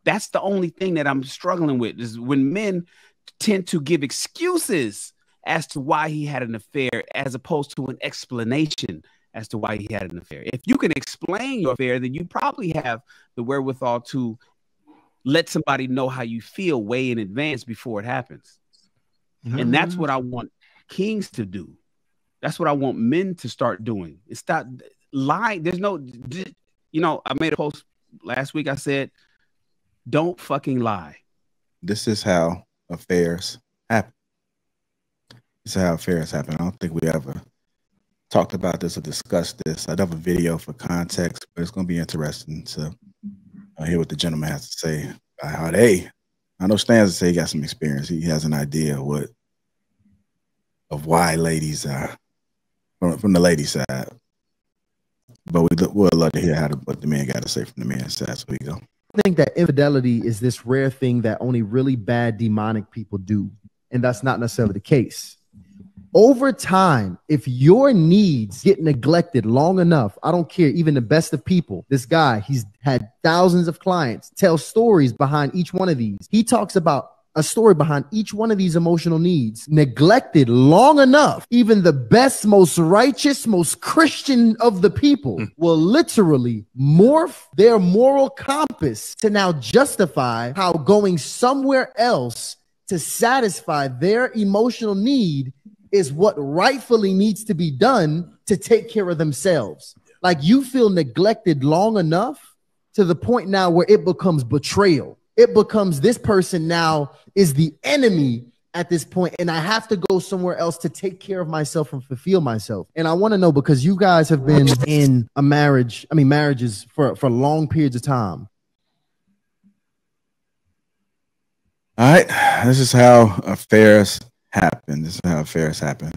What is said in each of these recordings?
That's the only thing that I'm struggling with, is when men tend to give excuses as to why he had an affair, as opposed to an explanation as to why he had an affair. If you can explain your affair, then you probably have the wherewithal to let somebody know how you feel way in advance before it happens. And that's what I want kings to do. That's what I want men to start doing. It's stop lying. There's no, I made a post last week. I said, don't fucking lie. This is how affairs happen. This is how affairs happen. I don't think we ever talked about this or discussed this. I'd have a video for context, but it's going to be interesting to hear what the gentleman has to say about how I know Stans say he got some experience. He has an idea of why ladies are from the lady side. But we'll love to hear what the man got to say from the man's side. So we go. I think that infidelity is this rare thing that only really bad demonic people do. And that's not necessarily the case. Over time, if your needs get neglected long enough, I don't care, even the best of people, this guy, he's had thousands of clients, tell stories behind each one of these. He talks about a story behind each one of these emotional needs, neglected long enough. Even the best, most righteous, most Christian of the people will literally morph their moral compass to now justify how going somewhere else to satisfy their emotional need is what rightfully needs to be done to take care of themselves. Like, you feel neglected long enough to the point now where it becomes betrayal. It becomes, this person now is the enemy at this point, and I have to go somewhere else to take care of myself and fulfill myself. And I want to know, because you guys have been in a marriages for long periods of time. All right, this is how affairs happen. This is how affairs happen.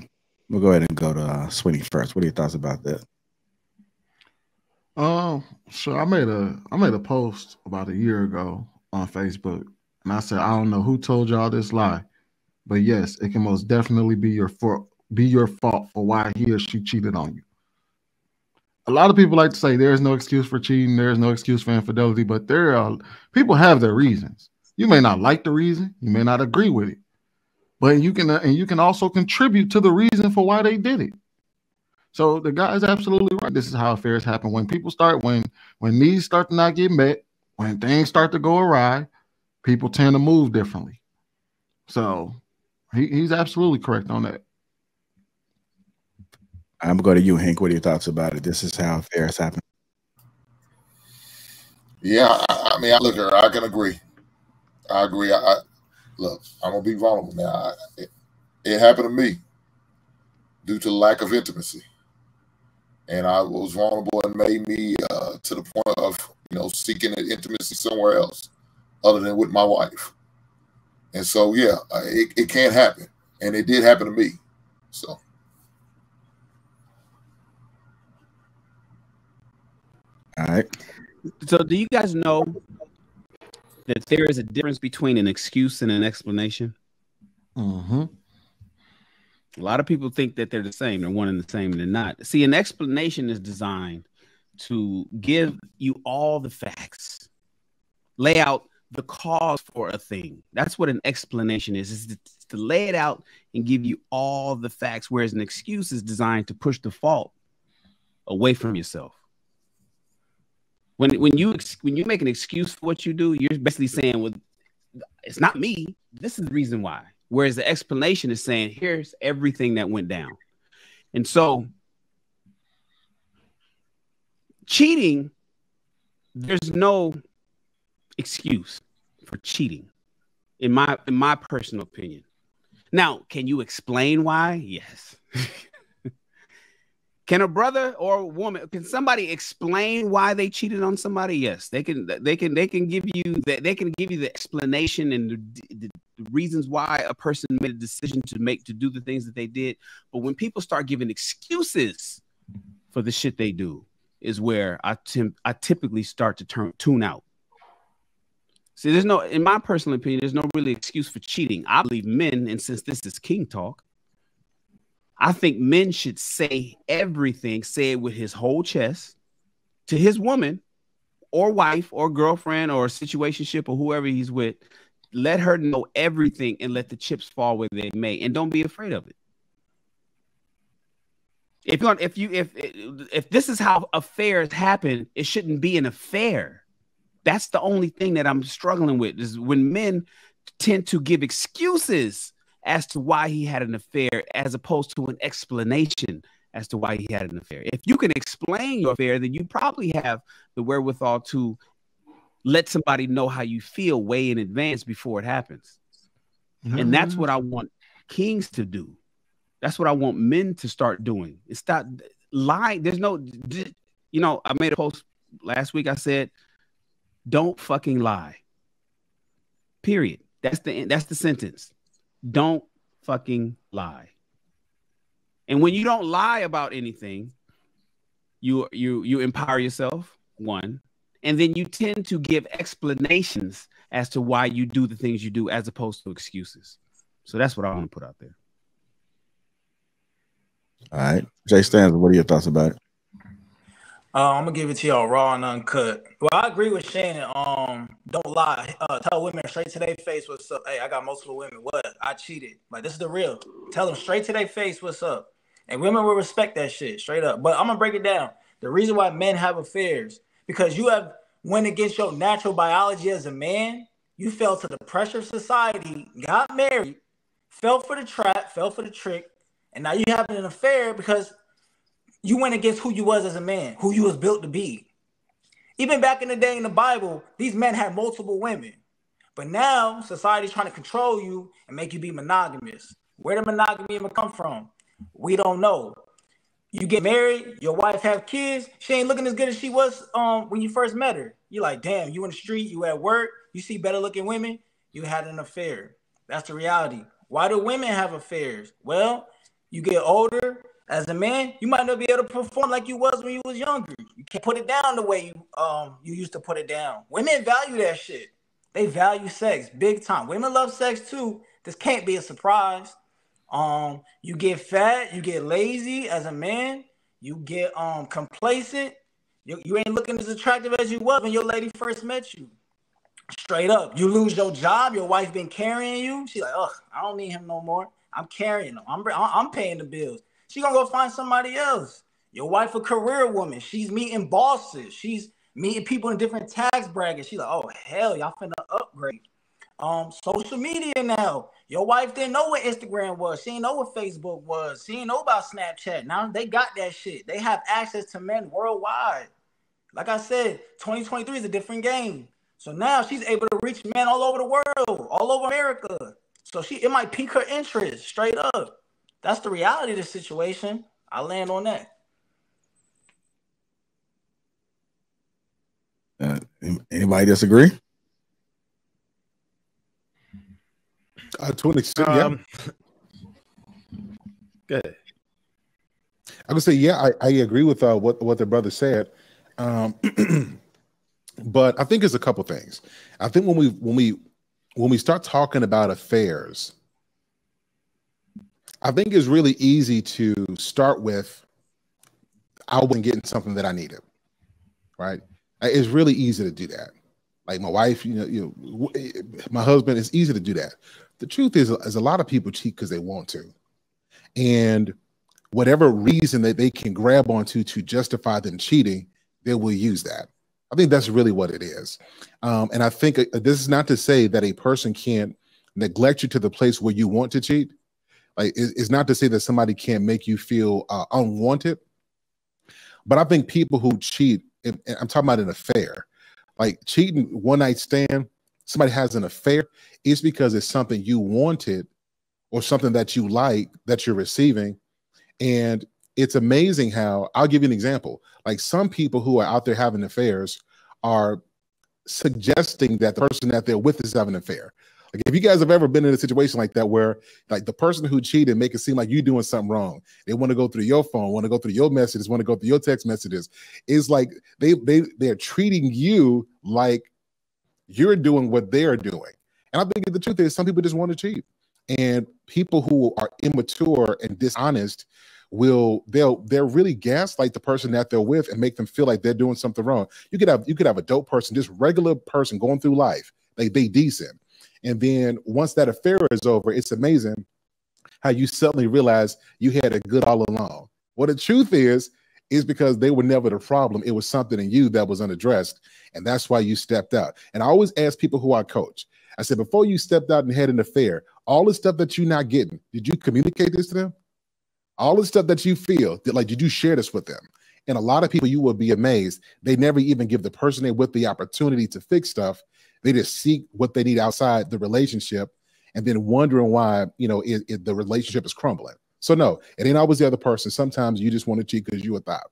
We'll go ahead and go to Sweeney first. What are your thoughts about that? So I made a post about a year ago on Facebook, and I said, I don't know who told y'all this lie, but yes, it can most definitely be your fault for why he or she cheated on you. A lot of people like to say there is no excuse for cheating, there is no excuse for infidelity, but people have their reasons. You may not like the reason, you may not agree with it, but you can also contribute to the reason for why they did it. So the guy is absolutely right. This is how affairs happen. When people when needs start to not get met, when things start to go awry, people tend to move differently. So he's absolutely correct on that. I'm going to you, Hank. What are your thoughts about it? This is how affairs happen. Yeah, I mean, I can agree. I agree. Look, I'm going to be vulnerable now. It happened to me due to lack of intimacy. And I was vulnerable and made me to the point of, seeking intimacy somewhere else other than with my wife. And so, yeah, it can happen. And it did happen to me. So. All right. So do you guys know that there is a difference between an excuse and an explanation? Mm-hmm. A lot of people think that they're the same. They're one and the same, and they're not. See, an explanation is designed to give you all the facts, lay out the cause for a thing. That's what an explanation is to lay it out and give you all the facts, whereas an excuse is designed to push the fault away from yourself. When you make an excuse for what you do, you're basically saying, well, it's not me. This is the reason why. Whereas the explanation is saying, here's everything that went down. And so cheating, there's no excuse for cheating, in my personal opinion. Now, can you explain why? Yes. Can a brother or a woman, can somebody explain why they cheated on somebody? Yes, they can give you the explanation and the reasons why a person made a decision to do the things that they did. But when people start giving excuses for the shit they do, is where I typically start to tune out. See, in my personal opinion, there's no really excuse for cheating. I believe men, and since this is King Talk, I think men should say everything, say it with his whole chest to his woman or wife or girlfriend or situationship or whoever he's with, let her know everything and let the chips fall where they may, and don't be afraid of it. If this is how affairs happen, it shouldn't be an affair. That's the only thing that I'm struggling with, is when men tend to give excuses as to why he had an affair as opposed to an explanation as to why he had an affair. If you can explain your affair, then you probably have the wherewithal to let somebody know how you feel way in advance before it happens. And that's what I want kings to do. That's what I want men to start doing. It's stop lying. There's no, I made a post last week. I said, don't fucking lie. Period. That's the sentence. Don't fucking lie. And when you don't lie about anything, you empower yourself, one, and then you tend to give explanations as to why you do the things you do as opposed to excuses. So that's what I want to put out there. All right. Jay Stanza, what are your thoughts about it? I'm gonna give it to y'all raw and uncut. Well, I agree with Shannon. Don't lie. Tell women straight to their face what's up. Hey, I got multiple women. What? I cheated. Like, this is the real. Tell them straight to their face what's up. And women will respect that shit straight up. But I'm gonna break it down. The reason why men have affairs, because you have went against your natural biology as a man. You fell to the pressure of society, got married, fell for the trap, fell for the trick, and now you having an affair because you went against who you was as a man, who you was built to be. Even back in the day in the Bible, these men had multiple women. But now society's trying to control you and make you be monogamous. Where did monogamy even come from? We don't know. You get married, your wife have kids, she ain't looking as good as she was when you first met her. You're like, damn, you in the street, you at work, you see better looking women, you had an affair. That's the reality. Why do women have affairs? Well, you get older. As a man, you might not be able to perform like you was when you was younger. You can't put it down the way you used to put it down. Women value that shit. They value sex big time. Women love sex too. This can't be a surprise. You get fat, you get lazy as a man, you get complacent. You ain't looking as attractive as you was when your lady first met you. Straight up. You lose your job, your wife been carrying you. She's like, ugh, I don't need him no more. I'm carrying him. I'm paying the bills. She gonna go find somebody else. Your wife a career woman. She's meeting bosses. She's meeting people in different tax brackets. She's like, oh hell, y'all finna upgrade. Social media now. Your wife didn't know what Instagram was. She didn't know what Facebook was. She didn't know about Snapchat. Now they got that shit. They have access to men worldwide. Like I said, 2023 is a different game. So now she's able to reach men all over the world, all over America. So it might pique her interest straight up. That's the reality of the situation. I land on that. Anybody disagree? To an extent, yeah. Good. I would say, yeah, I agree with what the brother said. But I think it's a couple things. I think when we start talking about affairs, I think it's really easy to start with, I wasn't getting something that I needed, right? It's really easy to do that. Like my wife, my husband, it's easy to do that. The truth is a lot of people cheat because they want to. And whatever reason that they can grab onto to justify them cheating, they will use that. I think that's really what it is. And I think this is not to say that a person can't neglect you to the place where you want to cheat. Like, it's not to say that somebody can't make you feel unwanted. But I think people who cheat, and I'm talking about an affair, like cheating, one night stand, somebody has an affair, it's because it's something you wanted or something that you like that you're receiving. And it's amazing how, I'll give you an example. Like some people who are out there having affairs are suggesting that the person that they're with is having an affair. Like if you guys have ever been in a situation like that where like the person who cheated make it seem like you're doing something wrong. They want to go through your phone, want to go through your messages, want to go through your text messages. It's like they're treating you like you're doing what they're doing. And I think the truth is some people just want to cheat. And people who are immature and dishonest they're really gaslight the person that they're with and make them feel like they're doing something wrong. You could have a dope person, just regular person going through life, like they decent. And then once that affair is over, it's amazing how you suddenly realize you had it good all along. Well, the truth is because they were never the problem. It was something in you that was unaddressed. And that's why you stepped out. And I always ask people who I coach, I said, before you stepped out and had an affair, all the stuff that you're not getting, did you communicate this to them? All the stuff that you feel, did you share this with them? And a lot of people, you will be amazed, they never even give the person they're with the opportunity to fix stuff. They just seek what they need outside the relationship and then wondering why, the relationship is crumbling. So no, it ain't always the other person. Sometimes you just want to cheat because you a thought.